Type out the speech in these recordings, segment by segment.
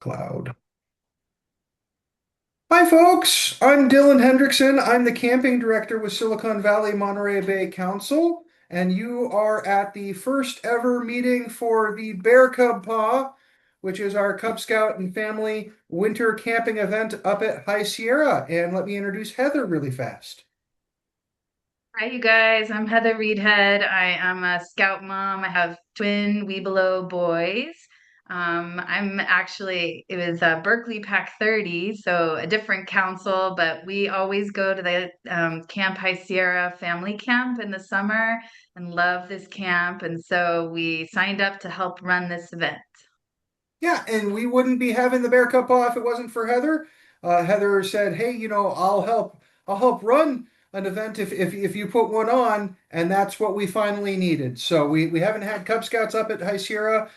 Cloud. Hi, folks. I'm Dylan Hendrickson. I'm the camping director with Silicon Valley Monterey Bay Council, and you are at the first ever meeting for the Bearcub Paw, which is our Cub Scout and family winter camping event up at High Sierra. And let me introduce Heather really fast. Hi, you guys. I'm Heather Reedhead. I am a scout mom. I have twin Webelow boys. It was Berkeley Pack 30, so a different council, but we always go to the Camp High Sierra family camp in the summer and love this camp. And so we signed up to help run this event. Yeah, and we wouldn't be having the Bear Cup off if it wasn't for Heather. Heather said, "Hey, I'll help. I'll help run an event if you put one on," and that's what we finally needed. So we haven't had Cub Scouts up at High Sierra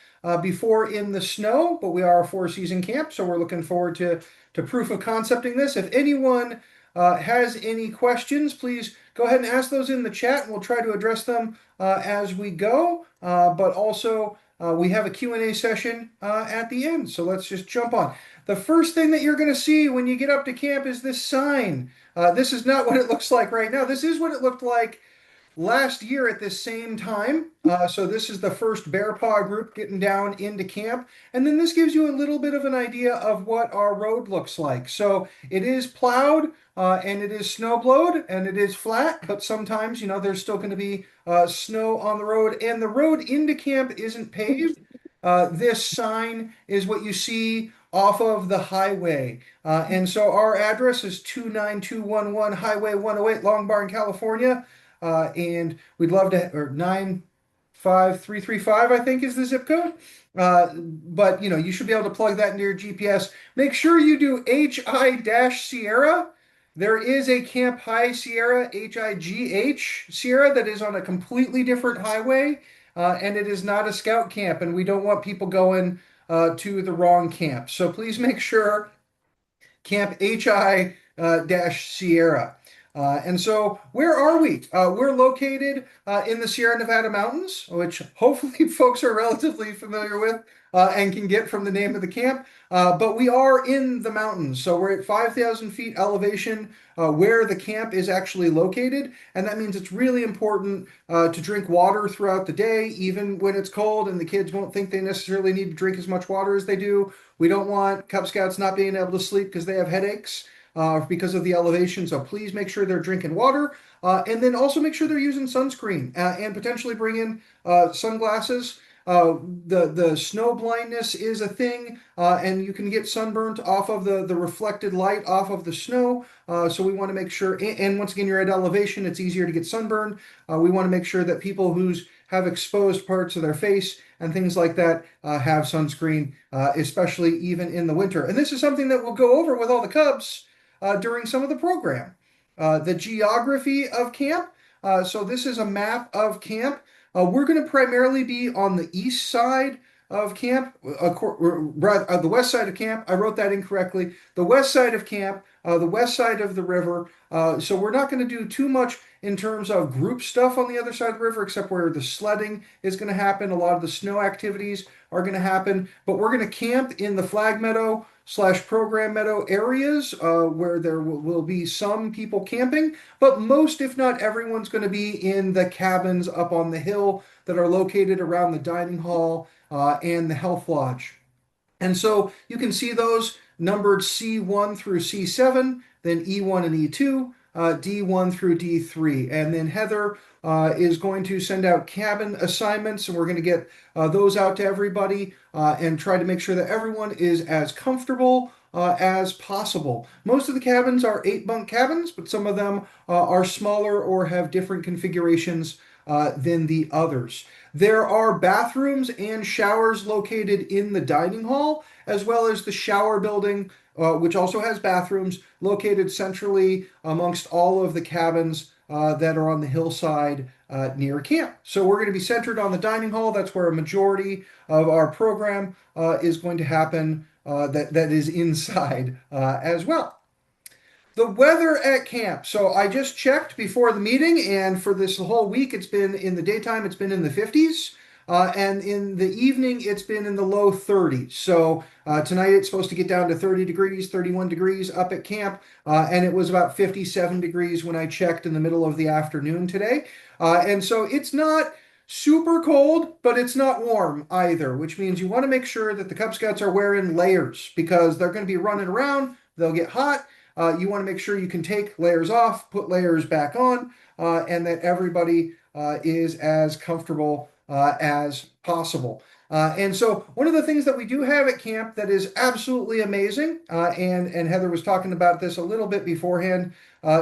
before in the snow, but we are a four-season camp, so we're looking forward to proof of concepting this. If anyone has any questions, please go ahead and ask those in the chat, and we'll try to address them as we go. But also. We have a Q&A session at the end, so let's just jump on. The first thing that you're going to see when you get up to camp is this sign. This is not what it looks like right now. This is what it looked like last year at this same time. So this is the first Bear Paw group getting down into camp. And then this gives you a little bit of an idea of what our road looks like. So it is plowed and it is snowblowed and it is flat, but sometimes, there's still going to be snow on the road. And the road into camp isn't paved. This sign is what you see off of the highway. And so our address is 29211 Highway 108, Long Barn, California. And we'd love to, or 95335, I think is the zip code. But you should be able to plug that into your GPS. Make sure you do HI-Sierra. There is a Camp High Sierra, HIGH Sierra, that is on a completely different highway, and it is not a scout camp, and we don't want people going to the wrong camp. So please make sure Camp HI Sierra. And so, where are we? We're located in the Sierra Nevada mountains, which hopefully folks are relatively familiar with and can get from the name of the camp. But we are in the mountains. So, we're at 5,000 feet elevation where the camp is actually located. And that means it's really important to drink water throughout the day, even when it's cold and the kids won't think they necessarily need to drink as much water as they do. We don't want Cub Scouts not being able to sleep because they have headaches because of the elevation. So please make sure they're drinking water and then also make sure they're using sunscreen and potentially bring in sunglasses. The snow blindness is a thing, and you can get sunburnt off of the reflected light off of the snow. So we want to make sure, and once again, you're at elevation, it's easier to get sunburned. We want to make sure that people who have exposed parts of their face and things like that have sunscreen, especially even in the winter. And this is something that we'll go over with all the Cubs during some of the program. The geography of camp. So this is a map of camp. We're going to primarily be on the east side of camp, the west side of camp. I wrote that incorrectly. The west side of camp, the west side of the river. So we're not going to do too much in terms of group stuff on the other side of the river, except where the sledding is going to happen. A lot of the snow activities are going to happen, but we're going to camp in the flag meadow slash program meadow areas where there will be some people camping, but most, if not everyone's going to be in the cabins up on the hill that are located around the dining hall and the health lodge. And so you can see those numbered C1 through C7, then E1 and E2, D1 through D3. And then Heather is going to send out cabin assignments, and we're going to get those out to everybody and try to make sure that everyone is as comfortable as possible. Most of the cabins are 8 bunk cabins, but some of them are smaller or have different configurations than the others. There are bathrooms and showers located in the dining hall, as well as the shower building, which also has bathrooms located centrally amongst all of the cabins that are on the hillside near camp. So we're going to be centered on the dining hall. That's where a majority of our program is going to happen that is inside as well. The weather at camp. So I just checked before the meeting, and for this whole week, it's been in the daytime, it's been in the 50s. And in the evening, it's been in the low 30s. So tonight it's supposed to get down to 30 degrees, 31 degrees up at camp. And it was about 57 degrees when I checked in the middle of the afternoon today. And so it's not super cold, but it's not warm either, which means you want to make sure that the Cub Scouts are wearing layers because they're going to be running around, they'll get hot. You want to make sure you can take layers off, put layers back on, and that everybody is as comfortable as possible. And so one of the things that we do have at camp that is absolutely amazing, and Heather was talking about this a little bit beforehand,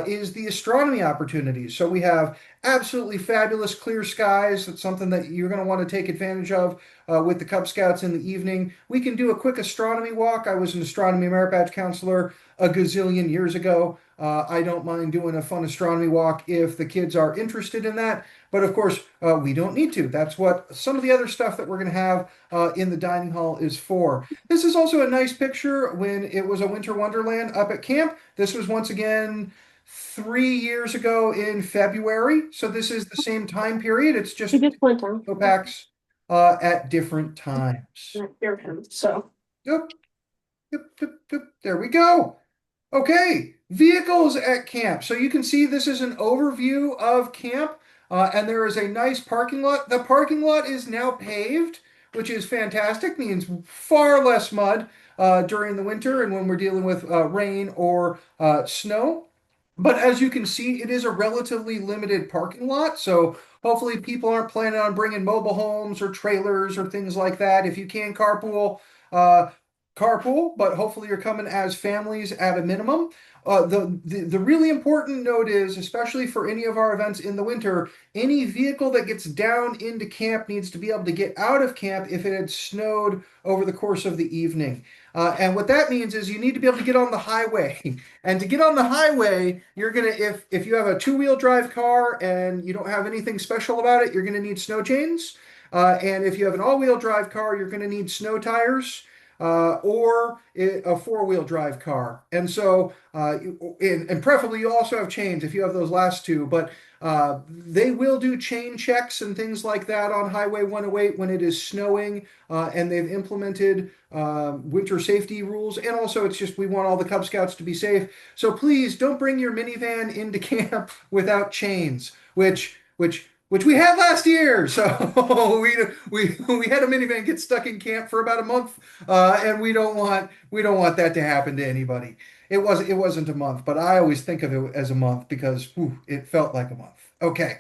is the astronomy opportunities. So we have absolutely fabulous clear skies. That's something that you're going to want to take advantage of with the Cub Scouts in the evening. We can do a quick astronomy walk. I was an astronomy merit badge counselor a gazillion years ago. I don't mind doing a fun astronomy walk if the kids are interested in that. But of course, we don't need to. That's what some of the other stuff that we're going to have in the dining hall is for. This is also a nice picture when it was a winter wonderland up at camp. This was once again 3 years ago in February. So this is the same time period. It's We just just went down. snowpacks at different times. Bearcub, so. Yep, yep, yep, yep. There we go. Okay, vehicles at camp. So you can see this is an overview of camp, and there is a nice parking lot. The parking lot is now paved, which is fantastic, means far less mud during the winter and when we're dealing with rain or snow. But as you can see, it is a relatively limited parking lot. So hopefully people aren't planning on bringing mobile homes or trailers or things like that. If you can carpool, uh, carpool, but hopefully you're coming as families at a minimum. The really important note is, especially for any of our events in the winter, any vehicle that gets down into camp needs to be able to get out of camp if it had snowed over the course of the evening. And what that means is you need to be able to get on the highway. And to get on the highway, you're gonna if you have a two-wheel drive car and you don't have anything special about it, you're gonna need snow chains. And if you have an all-wheel drive car, you're gonna need snow tires. Or a four-wheel drive car. And so, and preferably you also have chains if you have those last two, but they will do chain checks and things like that on Highway 108 when it is snowing, and they've implemented winter safety rules. And also, it's just we want all the Cub Scouts to be safe. So please don't bring your minivan into camp without chains, which we had last year. So we had a minivan get stuck in camp for about a month, and we don't want that to happen to anybody. It wasn't a month, but I always think of it as a month because it felt like a month. Okay.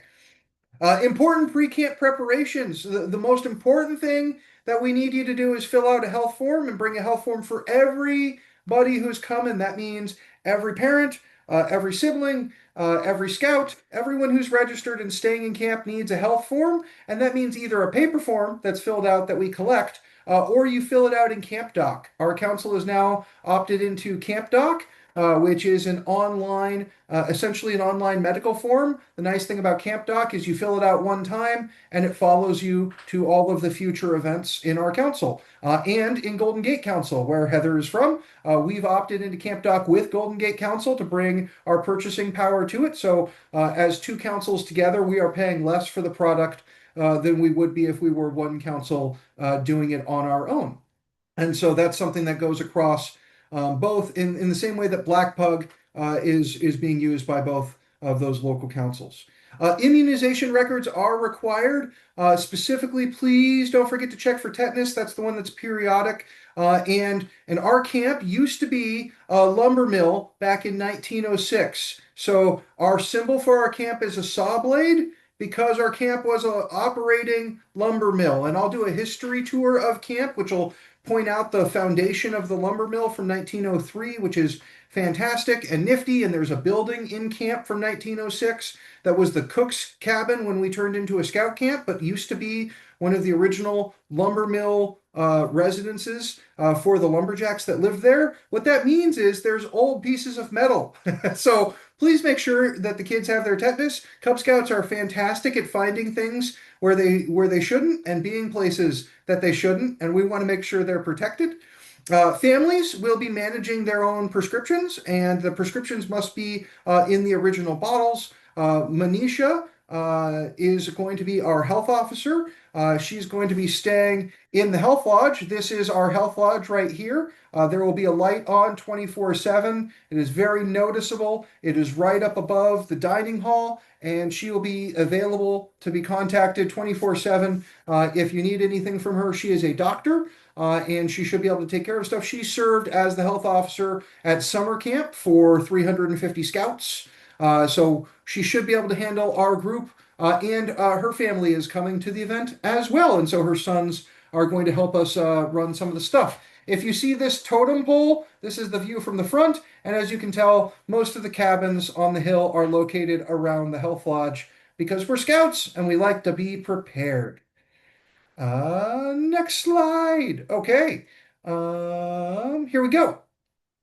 Important pre-camp preparations. The most important thing that we need you to do is fill out a health form and bring a health form for everybody who's coming. That means every parent, every sibling, every scout, everyone who's registered and staying in camp needs a health form. And that means either a paper form that's filled out that we collect, or you fill it out in Camp Doc. Our council is now opted into Camp Doc, which is an online, essentially an online medical form. The nice thing about Camp Doc is you fill it out one time and it follows you to all of the future events in our council. And in Golden Gate Council, where Heather is from, we've opted into Camp Doc with Golden Gate Council to bring our purchasing power to it. So as two councils together, we are paying less for the product than we would be if we were one council doing it on our own. And so that's something that goes across both in the same way that Black Pug is being used by both of those local councils. Immunization records are required. Specifically, please don't forget to check for tetanus. That's the one that's periodic. And our camp used to be a lumber mill back in 1906. So our symbol for our camp is a saw blade because our camp was an operating lumber mill. And I'll do a history tour of camp, which will point out the foundation of the lumber mill from 1903, which is fantastic and nifty. And there's a building in camp from 1906 that was the cook's cabin when we turned into a scout camp, but used to be one of the original lumber mill residences for the lumberjacks that lived there. What that means is there's old pieces of metal. So please make sure that the kids have their tetanus. Cub Scouts are fantastic at finding things where they shouldn't and being places that they shouldn't, and we want to make sure they're protected. Families will be managing their own prescriptions, and the prescriptions must be in the original bottles. Manisha is going to be our health officer. She's going to be staying in the health lodge. This is our health lodge right here. There will be a light on 24/7. It is very noticeable. It is right up above the dining hall, and she will be available to be contacted 24/7 if you need anything from her. She is a doctor. And she should be able to take care of stuff. She served as the health officer at summer camp for 350 scouts. So she should be able to handle our group. And her family is coming to the event as well. And so her sons are going to help us run some of the stuff. If you see this totem pole, this is the view from the front. And as you can tell, most of the cabins on the hill are located around the health lodge because we're scouts and we like to be prepared. Next slide. Okay. Here we go.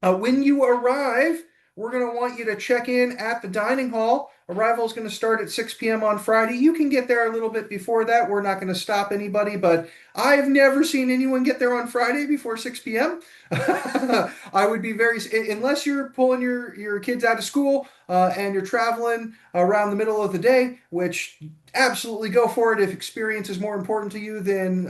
When you arrive, we're going to want you to check in at the dining hall. Arrival is going to start at 6 p.m. on Friday. You can get there a little bit before that. We're not going to stop anybody, but I've never seen anyone get there on Friday before 6 p.m. I would be very, unless you're pulling your kids out of school and you're traveling around the middle of the day, which absolutely go for it. If experience is more important to you than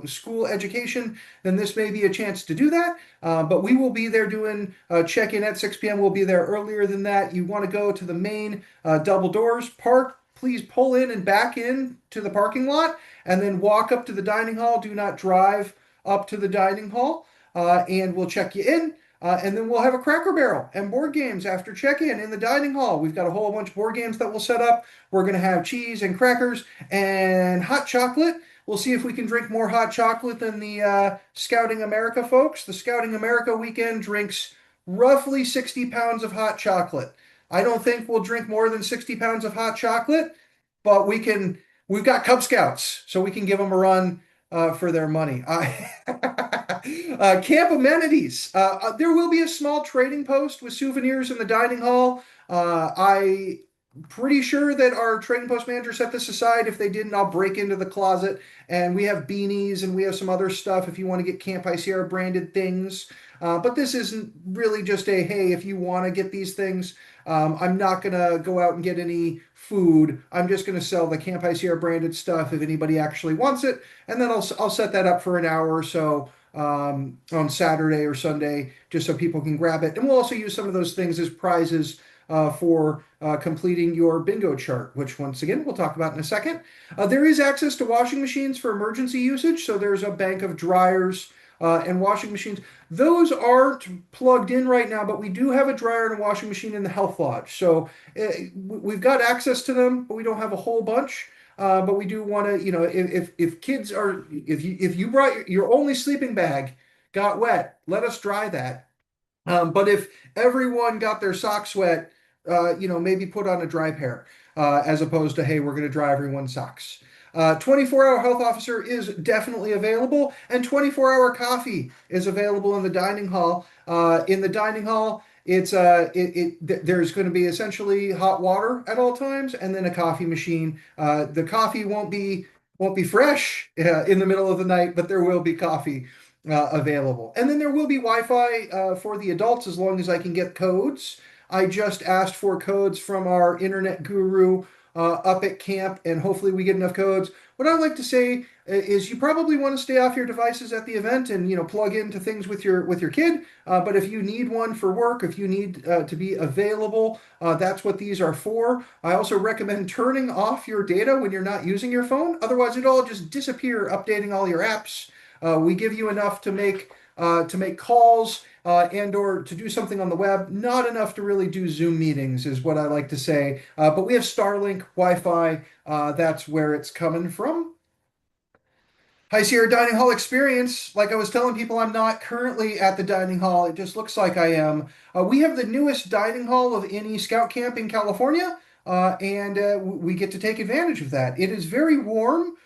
school education, then this may be a chance to do that. But we will be there doing check-in at 6 p.m. We'll be there earlier than that. You want to go to the main double doors, park, please pull in and back in to the parking lot, and then walk up to the dining hall. Do not drive up to the dining hall, and we'll check you in. And then we'll have a Cracker Barrel and board games after check-in in the dining hall. We've got a whole bunch of board games that we'll set up. We're going to have cheese and crackers and hot chocolate. We'll see if we can drink more hot chocolate than the Scouting America folks. The Scouting America weekend drinks roughly 60 pounds of hot chocolate. I don't think we'll drink more than 60 pounds of hot chocolate, but we've got Cub Scouts, so we can give them a run for their money. Camp amenities. There will be a small trading post with souvenirs in the dining hall. I pretty sure that our trading post manager set this aside. If they didn't, I'll break into the closet. And we have beanies and we have some other stuff if you want to get Camp High Sierra branded things. But this isn't really just a, hey, if you want to get these things, I'm not going to go out and get any food. I'm just going to sell the Camp High Sierra branded stuff if anybody actually wants it. And then I'll set that up for an hour or so on Saturday or Sunday just so people can grab it. And we'll also use some of those things as prizes for completing your bingo chart, which once again we'll talk about in a second. There is access to washing machines for emergency usage, so there's a bank of dryers and washing machines. Those aren't plugged in right now, but we do have a dryer and a washing machine in the health lodge. So we've got access to them, but we don't have a whole bunch. But we do want to, if kids are, if you brought your only sleeping bag got wet, let us dry that. But if everyone got their socks wet, maybe put on a dry pair, as opposed to, hey, we're going to dry everyone's socks. 24-hour health officer is definitely available, and 24-hour coffee is available in the dining hall. In the dining hall, there's going to be essentially hot water at all times, and then a coffee machine. The coffee won't be fresh in the middle of the night, but there will be coffee available. And then there will be Wi-Fi for the adults as long as I can get codes. I just asked for codes from our internet guru up at camp, and hopefully we get enough codes. What I'd like to say is you probably want to stay off your devices at the event and plug into things with your kid. But if you need one for work, if you need to be available, that's what these are for. I also recommend turning off your data when you're not using your phone. Otherwise, it'll all just disappear, updating all your apps. We give you enough to make calls and or to do something on the web, not enough to really do Zoom meetings is what I like to say. But we have Starlink, Wi-Fi, that's where it's coming from. High Sierra Dining Hall experience. Like I was telling people, I'm not currently at the dining hall. It just looks like I am. We have the newest dining hall of any scout camp in California, and we get to take advantage of that. It is very warm.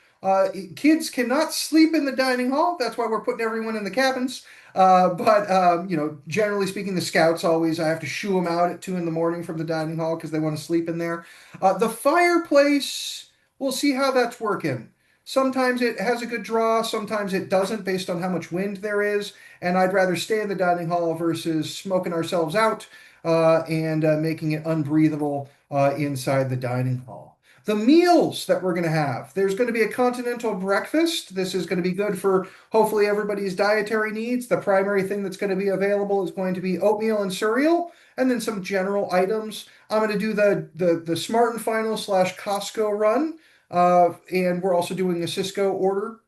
Kids cannot sleep in the dining hall. That's why we're putting everyone in the cabins. But generally speaking, the scouts I have to shoo them out at 2 in the morning from the dining hall because they want to sleep in there. The fireplace, we'll see how that's working. Sometimes it has a good draw, sometimes it doesn't based on how much wind there is. And I'd rather stay in the dining hall versus smoking ourselves out and making it unbreathable inside the dining hall. The meals that we're going to have. There's going to be a continental breakfast. This is going to be good for hopefully everybody's dietary needs. The primary thing that's going to be available is going to be oatmeal and cereal, and then some general items. I'm going to do the Smart and Final slash Costco run, and we're also doing a Cisco order.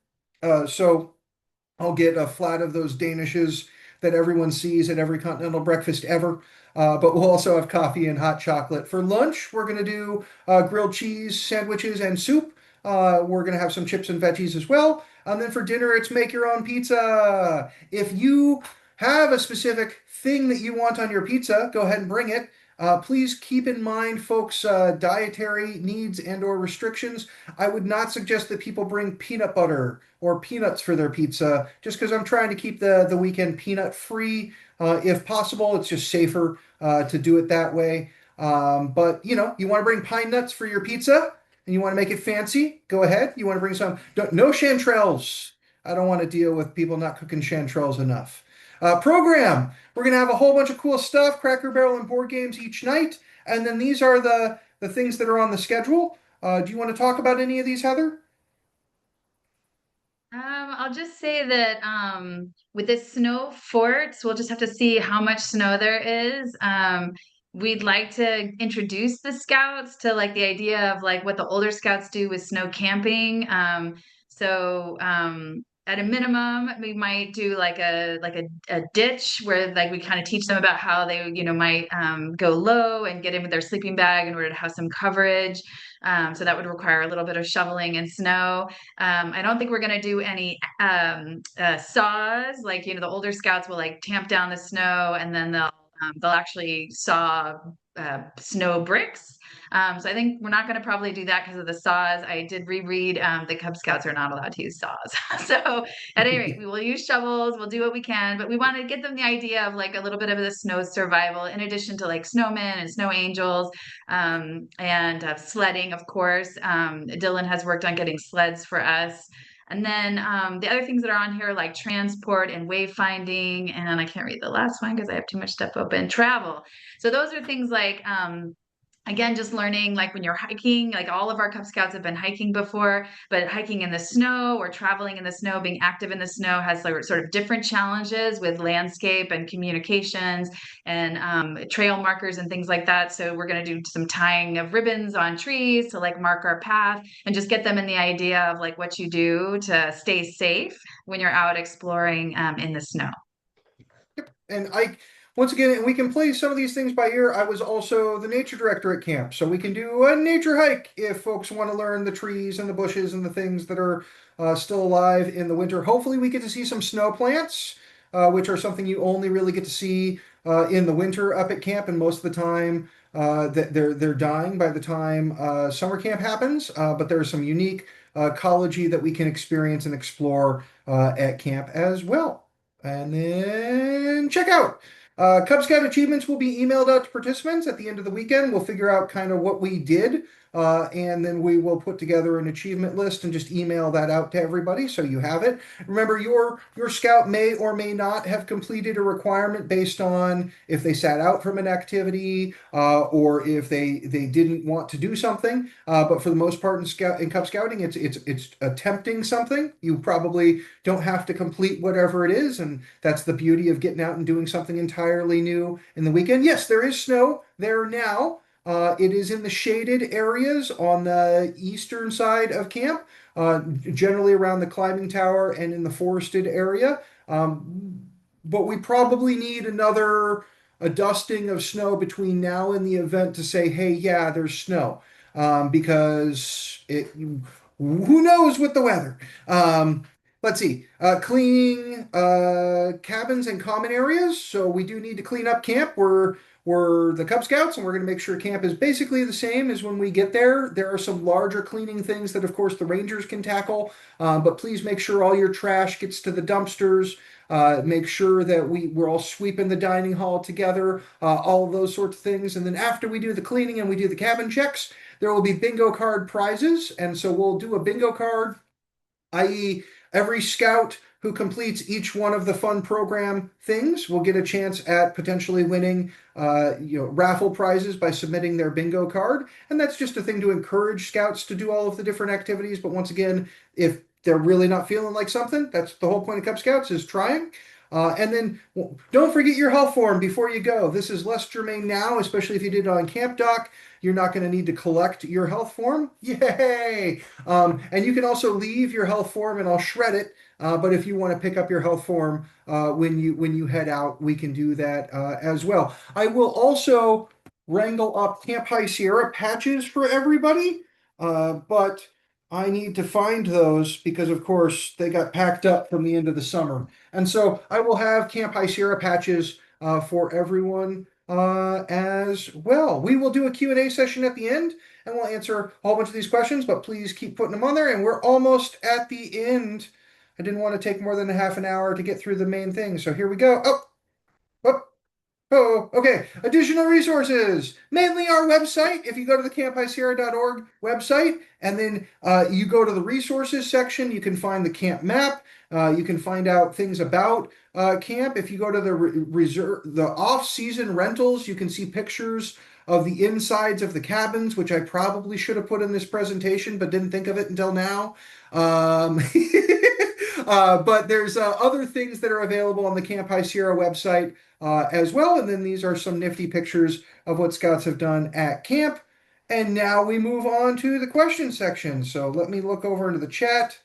So I'll get a flat of those Danishes that everyone sees at every continental breakfast ever. But we'll also have coffee and hot chocolate. For lunch, we're going to do grilled cheese sandwiches and soup. We're going to have some chips and veggies as well. And then for dinner, it's make your own pizza. If you have a specific thing that you want on your pizza, go ahead and bring it. Please keep in mind, folks, dietary needs and or restrictions. I would not suggest that people bring peanut butter or peanuts for their pizza, just because I'm trying to keep the weekend peanut free. If possible, it's just safer to do it that way. But you want to bring pine nuts for your pizza and you want to make it fancy, go ahead. You want to bring some, no chanterelles. I don't want to deal with people not cooking chanterelles enough. Program. We're going to have a whole bunch of cool stuff, Cracker Barrel and board games each night. And then these are the things that are on the schedule. Do you want to talk about any of these, Heather? I'll just say that with the snow forts, we'll just have to see how much snow there is. We'd like to introduce the scouts to like the idea of like what the older scouts do with snow camping. So at a minimum, we might do like a ditch where like we kind of teach them about how they might go low and get in with their sleeping bag in order to have some coverage. So that would require a little bit of shoveling and snow. I don't think we're going to do any saws. Like, the older scouts will like tamp down the snow and then they'll actually saw snow bricks. So I think we're not going to probably do that because of the saws. I did reread the Cub Scouts are not allowed to use saws. So at any rate, we will use shovels. We'll do what we can, but we want to get them the idea of like a little bit of the snow survival in addition to like snowmen and snow angels and sledding, of course. Dylan has worked on getting sleds for us. And then the other things that are on here, like transport and wayfinding, and I can't read the last one because I have too much stuff open. Travel. So those are things like again, just learning like when you're hiking, like all of our Cub Scouts have been hiking before, but hiking in the snow or traveling in the snow, being active in the snow has like sort of different challenges with landscape and communications and trail markers and things like that. So we're going to do some tying of ribbons on trees to like mark our path and just get them in the idea of like what you do to stay safe when you're out exploring in the snow. And once again, and we can play some of these things by ear. I was also the nature director at camp, so we can do a nature hike if folks want to learn the trees and the bushes and the things that are still alive in the winter. Hopefully, we get to see some snow plants, which are something you only really get to see in the winter up at camp, and most of the time that they're dying by the time summer camp happens. But there's some unique ecology that we can experience and explore at camp as well. And then check out. Cub Scout achievements will be emailed out to participants at the end of the weekend. We'll figure out kind of what we did, and then we will put together an achievement list and just email that out to everybody so you have it. Remember, your scout may or may not have completed a requirement based on if they sat out from an activity or if they didn't want to do something. But for the most part in Cub Scouting, it's attempting something. You probably don't have to complete whatever it is, and that's the beauty of getting out and doing something entirely new in the weekend. Yes, there is snow there now. It is in the shaded areas on the eastern side of camp, generally around the climbing tower and in the forested area. But we probably need a dusting of snow between now and the event to say, hey, yeah, there's snow. Because who knows with the weather. Let's see. Cleaning cabins and common areas. So we do need to clean up camp. We're the Cub Scouts, and we're going to make sure camp is basically the same as when we get there. There are some larger cleaning things that, of course, the Rangers can tackle. But please make sure all your trash gets to the dumpsters. Make sure that we're all sweeping the dining hall together. All of those sorts of things. And then after we do the cleaning and we do the cabin checks, there will be bingo card prizes. And so we'll do a bingo card, i.e., every scout who completes each one of the fun program things will get a chance at potentially winning, raffle prizes by submitting their bingo card. And that's just a thing to encourage scouts to do all of the different activities. But once again, if they're really not feeling like something, that's the whole point of Cub Scouts is trying. And then don't forget your health form before you go. This is less germane now, especially if you did it on Camp Doc. You're not going to need to collect your health form. Yay! And you can also leave your health form and I'll shred it. But if you want to pick up your health form when you head out, we can do that as well. I will also wrangle up Camp High Sierra patches for everybody, but I need to find those because, of course, they got packed up from the end of the summer. And so I will have Camp High Sierra patches for everyone as well. We will do a Q&A session at the end and we'll answer a whole bunch of these questions, but please keep putting them on there. And we're almost at the end. I didn't want to take more than a half an hour to get through the main thing. So here we go. Oh, oh, okay. Additional resources. Mainly our website. If you go to the camphighsierra.org website and then you go to the resources section, you can find the camp map. You can find out things about camp. If you go to the off-season rentals, you can see pictures of the insides of the cabins, which I probably should have put in this presentation, but didn't think of it until now. Um, but there's other things that are available on the Camp High Sierra website as well. And then these are some nifty pictures of what scouts have done at camp. And now we move on to the question section. So let me look over into the chat.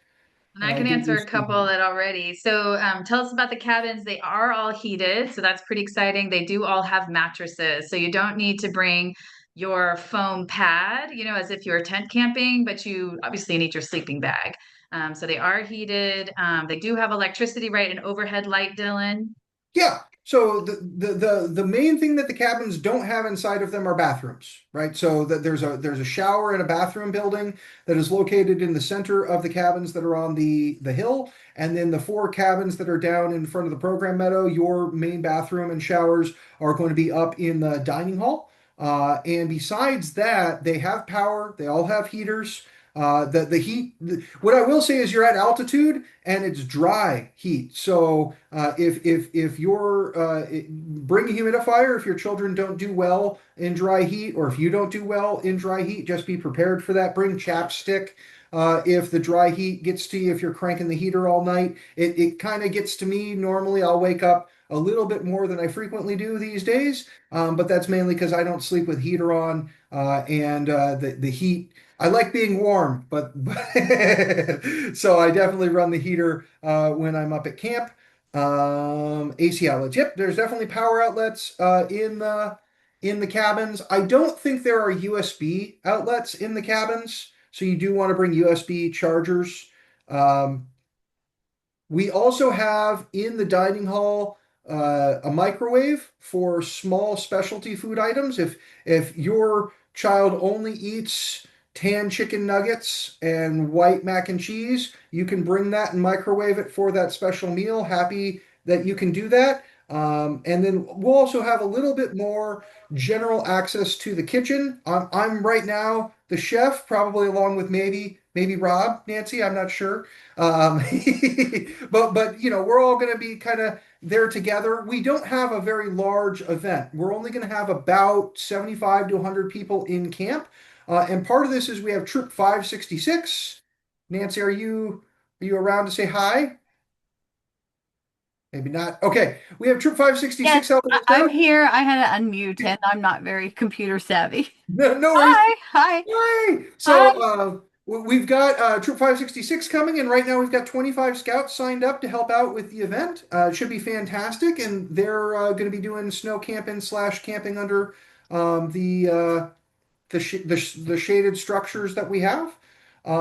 And I can Give answer me a couple that already. So tell us about the cabins. They are all heated, so that's pretty exciting. They do all have mattresses, so you don't need to bring your foam pad, as if you're tent camping, but you obviously need your sleeping bag. So they are heated. They do have electricity, right? An overhead light, Dylan. Yeah. So the main thing that the cabins don't have inside of them are bathrooms, right? So that there's a shower and a bathroom building that is located in the center of the cabins that are on the hill, and then the four cabins that are down in front of the program meadow, your main bathroom and showers are going to be up in the dining hall. And besides that, they have power. They all have heaters. The heat. What I will say is you're at altitude and it's dry heat. So if you're bring a humidifier if your children don't do well in dry heat, or if you don't do well in dry heat, just be prepared for that. Bring chapstick. If the dry heat gets to you, if you're cranking the heater all night, it kind of gets to me. Normally, I'll wake up a little bit more than I frequently do these days, but that's mainly because I don't sleep with heater on, and the heat. I like being warm, but so I definitely run the heater when I'm up at camp. AC outlets. Yep, there's definitely power outlets in the cabins. I don't think there are USB outlets in the cabins, so you do want to bring USB chargers. Um, we also have in the dining hall a microwave for small specialty food items. If your child only eats tan chicken nuggets and white mac and cheese, you can bring that and microwave it for that special meal. Happy that you can do that. And then we'll also have a little bit more general access to the kitchen. I'm right now the chef, probably along with maybe Rob, Nancy. I'm not sure. Um, but we're all going to be kind of there together. We don't have a very large event. We're only going to have about 75 to 100 people in camp. And part of this is we have Troop 566. Nancy, are you around to say hi? Maybe not. Okay. We have Troop Yes, 566 helping us I'm out. here. I had to unmute and I'm not very computer savvy. No worries. Hi, hi, Yay! So hi. we've got Troop 566 coming, and right now we've got 25 scouts signed up to help out with the event. It should be fantastic, and they're going to be doing snow camping slash camping under the shaded structures that we have.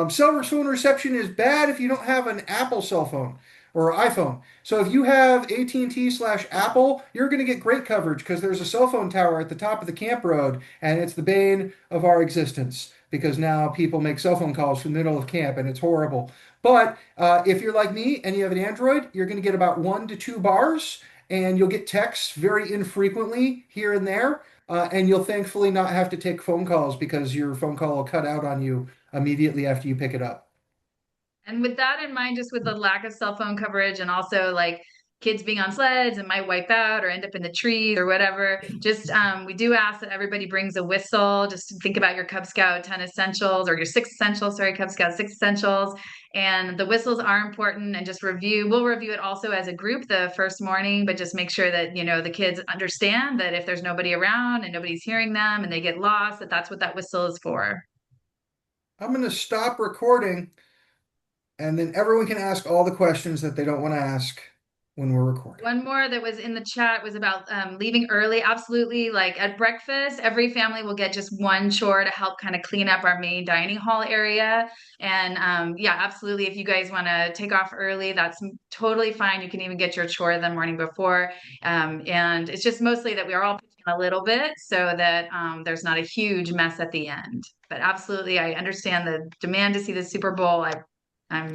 Cell phone reception is bad if you don't have an Apple cell phone or iPhone. So if you have AT&T slash Apple, you're going to get great coverage because there's a cell phone tower at the top of the camp road, and it's the bane of our existence because now people make cell phone calls from the middle of camp, and it's horrible. But if you're like me and you have an Android, you're going to get about 1 to 2 bars, and you'll get texts very infrequently here and there. And you'll thankfully not have to take phone calls because your phone call will cut out on you immediately after you pick it up. And with that in mind, just with the lack of cell phone coverage and also like kids being on sleds and might wipe out or end up in the trees or whatever, just we do ask that everybody brings a whistle. Just think about your Cub Scout 10 essentials or your 6 essentials, sorry, Cub Scout 6 essentials. And the whistles are important, and just we'll review it also as a group the first morning, but just make sure that, you know, the kids understand that if there's nobody around and nobody's hearing them and they get lost, that that's what that whistle is for. I'm going to stop recording, and then everyone can ask all the questions that they don't want to ask when we're recording. One more that was in the chat was about leaving early. Absolutely. Like at breakfast, every family will get just one chore to help kind of clean up our main dining hall area. And yeah, absolutely. If you guys want to take off early, that's totally fine. You can even get your chore the morning before. And it's just mostly that we are all pitching a little bit so that there's not a huge mess at the end. But absolutely, I understand the demand to see the Super Bowl. I'm